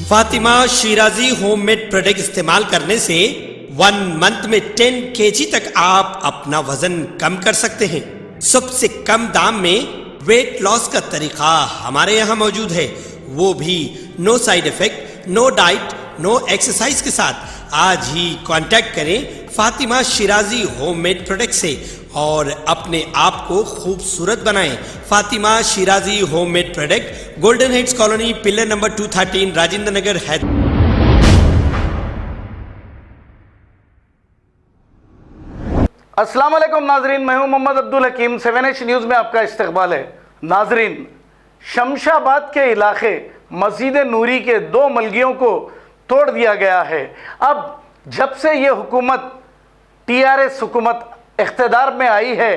Fatima Shirazi homemade product इस्तेमाल करने से 1 मंथ में 10 kg तक आप अपना वजन कम कर सकते हैं। सबसे कम दाम में वेट लॉस का तरीका हमारे यहाँ मौजूद है, वो भी no side effect, no diet, no exercise के साथ। आज ही कांटेक्ट करें फातिमा शिराजी होममेड प्रोडक्ट से और अपने आप को खूबसूरत बनाएं। Fatima Shirazi homemade product, Golden Heads Colony, pillar number 213, Rajendra Nagar, Hyderabad. अस्सलाम वालेकुम नाजरीन, मैं हूं मोहम्मद अब्दुल हकीम। 7H न्यूज़ में आपका इस्तकबाल है। नाजरीन, शमशाबाद के इलाके मस्जिद नूरी के 2 मलगियों को तोड़ दिया गया है। अब जब से ये हुकूमत TRS हुकूमत इख्तिदार में आई है,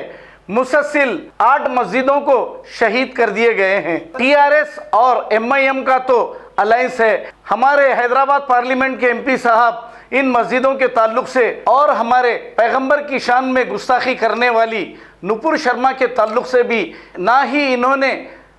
मुसलसिल 8 मस्जिदों को शहीद कर दिए गए हैं। TRS और MIM का तो अलायंस है। हमारे हैदराबाद पार्लियामेंट के MP साहब इन मस्जिदों के ताल्लुक से और हमारे पैगंबर की शान में गुस्ताखी करने वाली नुपुर शर्मा के ताल्लुक से भी ना ही इन्होंने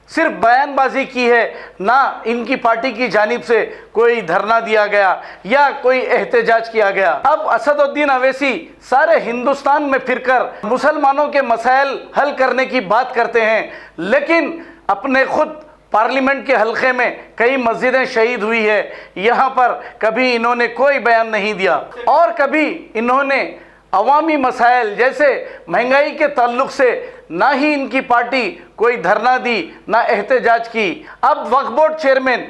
सिर्फ बयानबाजी की है, ना इनकी पार्टी की जानिब से कोई धरना दिया गया या कोई एहतजाज किया गया। अब असदुद्दीन अवैसी सारे हिंदुस्तान में फिरकर मुसलमानों के मसाइल हल करने की बात करते हैं, लेकिन अपने खुद पार्लियामेंट के हलके में कई मस्जिदें शहीद हुई है, यहाँ पर कभी इन्होंने कोई बयान नहीं दिया और कभी इन्होंने अवामी मसाइल जैसे महंगाई के ताल्लुक से ना ही इनकी पार्टी कोई धरना दी, ना एहतजाज की। अब वक्फ बोर्ड चेयरमैन,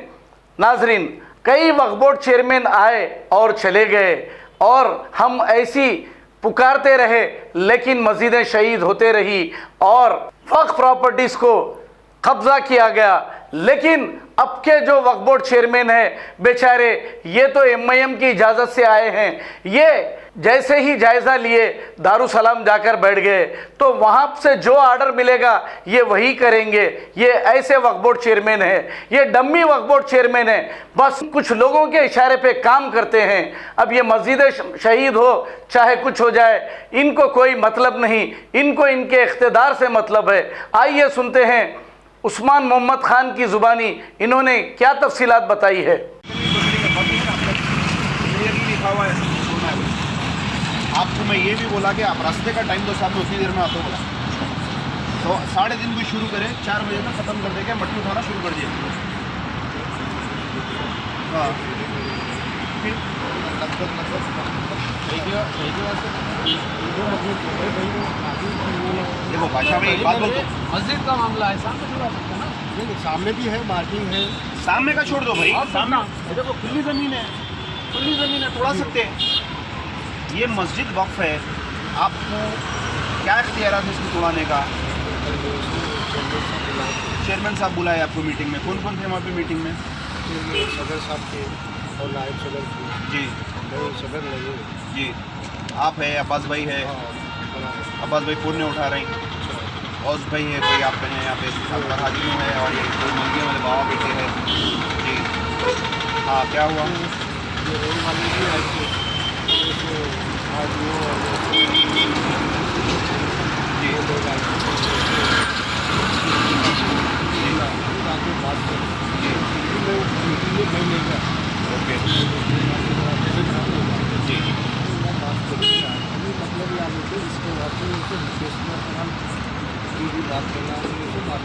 नाजरीन, कई वक्फ बोर्ड चेयरमैन आए और चले गए और हम ऐसी पुकारते रहे, लेकिन मस्जिदें शहीद होते रही और वक्फ प्रॉपर्टीज़ को कब्जा किया गया। लेकिन अब के जो वक्फ बोर्ड चेयरमैन है बेचारे, ये तो MIM की इजाज़त से आए हैं। ये जैसे ही जायज़ा लिए दारुसलाम जाकर बैठ गए, तो वहाँ से जो आर्डर मिलेगा ये वही करेंगे। ये ऐसे वक्फ बोर्ड चेयरमैन है, ये डम्मी वक्फ बोर्ड चेयरमैन है, बस कुछ लोगों के इशारे पे काम करते हैं। अब ये मस्जिदें शहीद हो चाहे कुछ हो जाए, इनको कोई मतलब नहीं, इनको इनके इख्तिदार से मतलब है। आइए सुनते हैं उस्मान मोहम्मद खान की ज़ुबानी इन्होंने क्या तफसीलात बताई है। आपको मैं ये भी बोला कि आप रास्ते का टाइम दो साहब, मैं उतनी देर में आता हूँ बोला, तो 3:30 को शुरू करें, 4 बजे तक ख़त्म कर देंगे, मट्टी उठाना शुरू कर दिए। हाँ देखो भाषा में एक बात बोलते, मस्जिद का मामला है, सामने छुड़ा सकते हैं ना। सामने भी है, मार्किंग है, सामने का छोड़ दो भाई, सामने देखो खुली ज़मीन है, खुली ज़मीन है, तोड़ा सकते हैं। ये मस्जिद वक्फ है, आपको क्या इख्तियार है इसको तोड़ाने का? चेयरमैन साहब बुलाए आपको मीटिंग में, कौन कौन थे वहाँ पे मीटिंग में? सदर साहब थे और नायब सदर थे जी, सदर नहीं जी, आप है, अब्बास भाई है, अब्बास भाई फ़ोन नहीं उठा रहे हैं, औस भाई है, कोई आप हैं यहाँ पे, अकबर हाजिम है और ये कोई मंदिर वाले बाबा बेटे हैं जी। हाँ क्या हुआ? ये रोड वाले भी आए थे, आज वो जी लोग आए थे, बात करें मैं नहीं गया। ओके जी मतलब ये आने थे, इसके बाद से उनसे विशेष में हम भी बात करना बात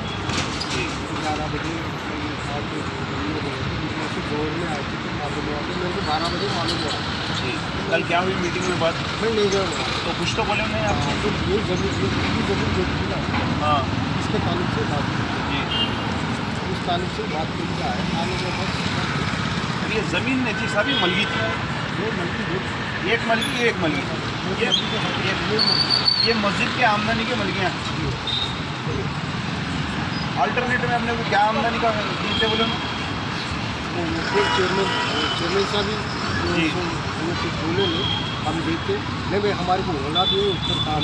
11 बजे दौर में आए थे, तो मालूम हुआ मेरे को 12 बजे मालूम हुआ जी। कल क्या हुई मीटिंग में बात? मैं नहीं गया वहाँ। तो कुछ तो बोले नहीं आप? तो ये जमीन जो थी ना, हाँ इसके ताल्लुक से बात जी, उस ताल्लुक से बात करी है आने के बाद। ये ज़मीन नहीं थी साहब, ये मलगी थी, वो मल्टी एक मलगी एक मलगी, ये मस्जिद के आमदनी के मलगियाँ। अल्टरनेटिव में अपने को क्या आमदनी का नीचे बोले ना? चेयरमैन साहब जी बोले नहीं, हम देते नहीं भाई, हमारे को होना भी ऊपर काम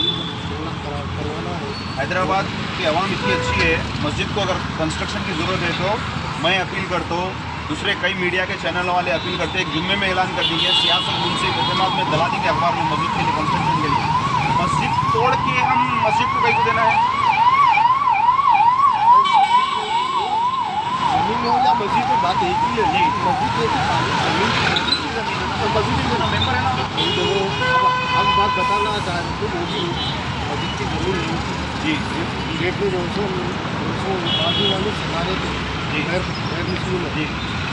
करवाना है। हैदराबाद की आवाम इतनी अच्छी है, मस्जिद को अगर कंस्ट्रक्शन की ज़रूरत है तो मैं अपील करता हूँ, दूसरे कई मीडिया के चैनल वाले अपील करते हैं, एक जुम्मे में ऐलान कर देंगे, सियासत मुंशी खदमात में दला देंगे अखबार में मस्जिद के लिए कंस्ट्रक्शन के लिए। मस्जिद तोड़ के हम मस्जिद को कैसे देना है? जमीन में हो या मस्जिद में, बात एक ही है जी। मस्जिद में जमीन तो मस्जिद के जो मेंबर है ना, हम बात बताना चाह रहे थे, वो भी मस्जिद की जमीन जी गेट में जो बाजू वाले सिखाने थे जी। गैर मुस्लिम है जी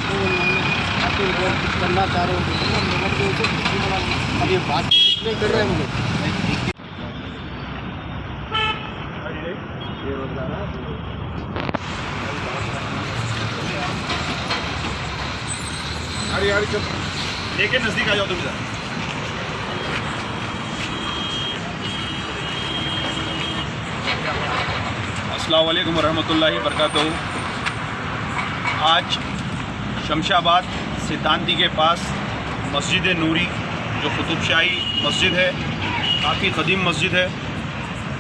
तो उन्होंने आपको कुछ करना चाह रहे हो मेहनत के उसे मुस्लिम वाला अब ये बात नहीं कर रहे हैं हम लोग ये रोजगार है अरे यार चल लेके नजदीक आ जाओ तुम इधर। अस्सलाम वालेकुम रहमतुल्लाहि बरकातहू। आज शमशाबाद सिद्धांती के पास मस्जिद नूरी जो कुतुबशाही मस्जिद है, काफ़ी कदीम मस्जिद है,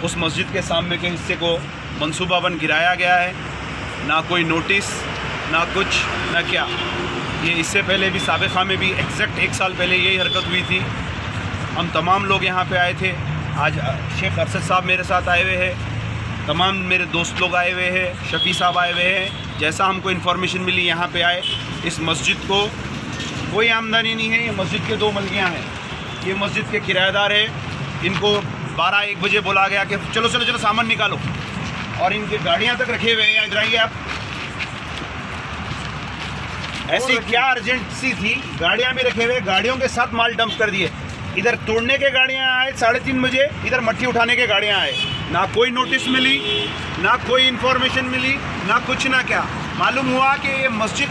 उस मस्जिद के सामने के हिस्से को मंसूबाबंद गिराया गया है। ना कोई नोटिस, ना कुछ, ना क्या। ये इससे पहले भी साबिक़ा में भी एग्जैक्ट 1 साल पहले यही हरकत हुई थी। हम तमाम लोग यहाँ पे आए थे। आज शेख अरशद साहब मेरे साथ आए हुए हैं, तमाम मेरे दोस्त लोग आए हुए हैं, शफ़ी साहब आए हुए हैं। जैसा हमको इन्फॉर्मेशन मिली यहाँ पे आए। इस मस्जिद को कोई आमदनी नहीं है। ये मस्जिद के 2 मलकियाँ हैं। ये मस्जिद के किराएदार है। इनको 12-1 बजे बोला गया कि चलो चलो चलो सामान निकालो, और इनकी गाड़ियाँ तक रखे हुए हैं। इधर आइए आप। ऐसी क्या अर्जेंसी थी, गाड़ियाँ भी रखे हुए, गाड़ियों के साथ माल डंप कर दिए। इधर तोड़ने के गाड़ियाँ आए 3:30 बजे, इधर मट्टी उठाने के गाड़ियाँ आए। ना कोई नोटिस मिली, ना कोई इन्फॉर्मेशन मिली, ना कुछ ना क्या। मालूम हुआ कि ये मस्जिद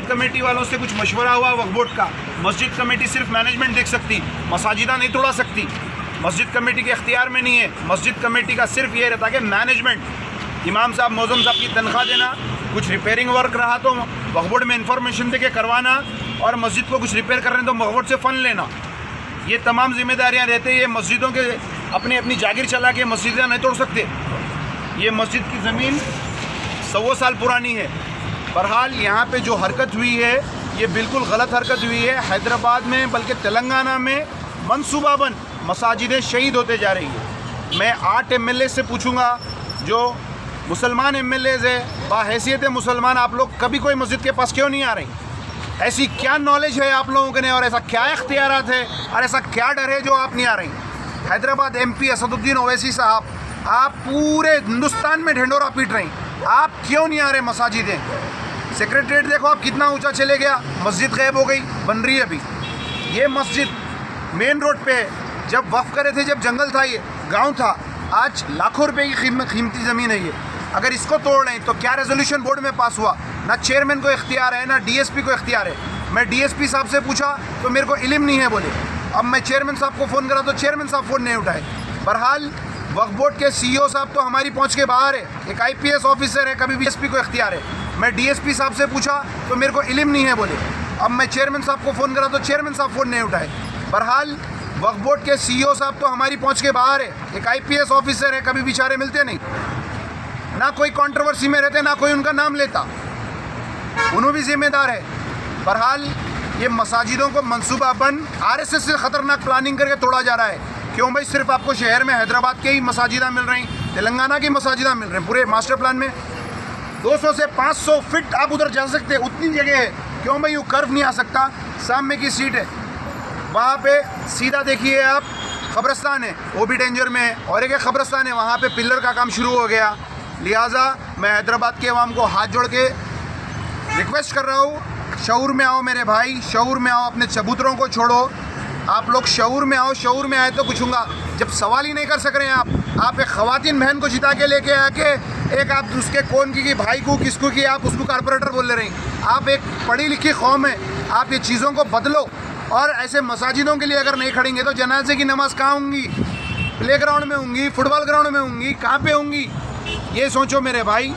कमेटी वालों से कुछ मशवरा हुआ वक्फ बोर्ड का। मस्जिद कमेटी सिर्फ मैनेजमेंट देख सकती, मसाजिदा नहीं तोड़ा सकती। मस्जिद कमेटी के इख्तियार में नहीं है। मस्जिद कमेटी का सिर्फ ये रहता कि मैनेजमेंट, इमाम साहब मौज़म साहब की तनख्वाह देना, कुछ रिपेयरिंग वर्क रहा तो वक्फ बोर्ड में इन्फॉर्मेशन दे के करवाना, और मस्जिद को कुछ रिपेयर कर रहे हैं तो वक्फ बोर्ड से फ़ंड लेना। ये तमाम जिम्मेदारियां रहते हैं। ये मस्जिदों के अपनी अपनी जागीर चला के मस्जिदें नहीं तोड़ सकते। ये मस्जिद की ज़मीन 100 साल पुरानी है। बहरहाल यहाँ पे जो हरकत हुई है ये बिल्कुल गलत हरकत हुई है। हैदराबाद में बल्कि तेलंगाना में मनसूबाबंद मसाजिदें शहीद होते जा रही है। मैं 8 MLA से पूछूंगा जो मुसलमान MLAs है, बाहैसियत मुसलमान, आप लोग कभी कोई मस्जिद के पास क्यों नहीं आ रही? ऐसी क्या नॉलेज है आप लोगों के ने, और ऐसा क्या इख्तियारात है, और ऐसा क्या डर है जो आप नहीं आ रही? हैदराबाद MP असदुद्दीन ओवैसी साहब, आप पूरे हिंदुस्तान में ढिंडोरा पीट रही, आप क्यों नहीं आ रहे मसाजिदें? सेक्रेटरीट देखो आप कितना ऊंचा चले गया, मस्जिद गायब हो गई, बन रही है अभी। ये मस्जिद मेन रोड पे है। जब वक्फ करे थे, जब जंगल था, ये गाँव था, आज लाखों रुपए की कीमती ज़मीन है ये। अगर इसको तोड़ रहे हैं तो क्या रेजोल्यूशन बोर्ड में पास हुआ? ना चेयरमैन को इख्तियार है, ना DSP को इख्तियार है। मैं DSP साहब से पूछा तो मेरे को इल्म नहीं है बोले। अब मैं चेयरमैन साहब को फ़ोन करा तो चेयरमैन साहब फ़ोन नहीं उठाए। बहरहाल वक्फ बोर्ड के CEO साहब तो हमारी पहुंच के बाहर है। एक IPS ऑफिसर है, कभी भी DSP को इख्तियार है। मैं DSP साहब से पूछा तो मेरे को इल्म नहीं है बोले। अब मैं चेयरमैन साहब को फ़ोन करा तो चेयरमैन साहब फ़ोन नहीं उठाए। बहरहाल वक्फ बोर्ड के CEO साहब तो हमारी पहुंच के बाहर है। एक IPS ऑफिसर है, कभी बेचारे मिलते नहीं, ना कोई कंट्रोवर्सी में रहते, ना कोई उनका नाम लेता, उन्होंने भी जिम्मेदार है। बहरहाल ये मसाजिदों को मनसूबाबंद RSS से ख़तरनाक प्लानिंग करके तोड़ा जा रहा है। क्यों भाई? सिर्फ आपको शहर में हैदराबाद के ही मसाजिदा मिल रही, तेलंगाना की मसाजिदा मिल रही। पूरे मास्टर प्लान में 200 से 500 फीट आप उधर जा सकते, उतनी जगह है। क्यों भाई? वो कर्व नहीं आ सकता, सामने की सीट है, वहाँ पे सीधा देखिए आप क़ब्रस्तान है, वो भी डेंजर में है, और एक क़ब्रस्तान है वहाँ पे पिलर का काम शुरू हो गया। लिहाजा मैं हैदराबाद के अवाम को हाथ जोड़ के रिक्वेस्ट कर रहा हूँ, शऊर में आओ मेरे भाई, शऊर में आओ, अपने चबूतरों को छोड़ो, आप लोग शऊर में आओ। शऊर में आए तो कुछ होगा। जब सवाल ही नहीं कर सक रहे हैं आप एक ख़वातीन बहन को जिता के लेके आके एक आप उसके कौन की भाई को किसको की आप उसको कारपोरेटर बोल ले रही। आप एक पढ़ी लिखी कौम है, आप ये चीज़ों को बदलो। और ऐसे मसाजिदों के लिए अगर नहीं खड़ेंगे तो जनाजे की नमाज़ कहाँ होंगी? प्लेग्राउंड में होंगी, फुटबॉल ग्राउंड में होंगी, कहाँ पे होंगी? ये सोचो मेरे भाई,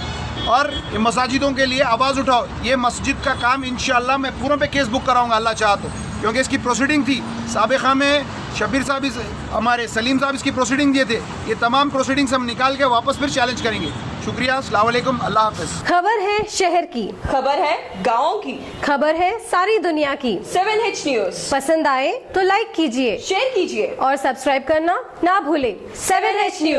और ये मसाजिदों के लिए आवाज़ उठाओ। ये मस्जिद का काम इंशाअल्लाह मैं पूरों पे केस बुक कराऊंगा अल्लाह चाहा तो, क्योंकि इसकी प्रोसीडिंग थी साबिक़ा में। शबीर साहब, हमारे सलीम साहब इसकी प्रोसीडिंग दिए थे। ये तमाम प्रोसीडिंग्स हम निकाल के वापस फिर चैलेंज करेंगे। शुक्रिया, अस्सलाम वालेकुम, अल्लाह हाफ़िज़। खबर है शहर की, खबर है गाँव की, खबर है सारी दुनिया की। 7H न्यूज़ पसंद आए तो लाइक कीजिए, शेयर कीजिए और सब्सक्राइब करना ना भूलें। 7H news.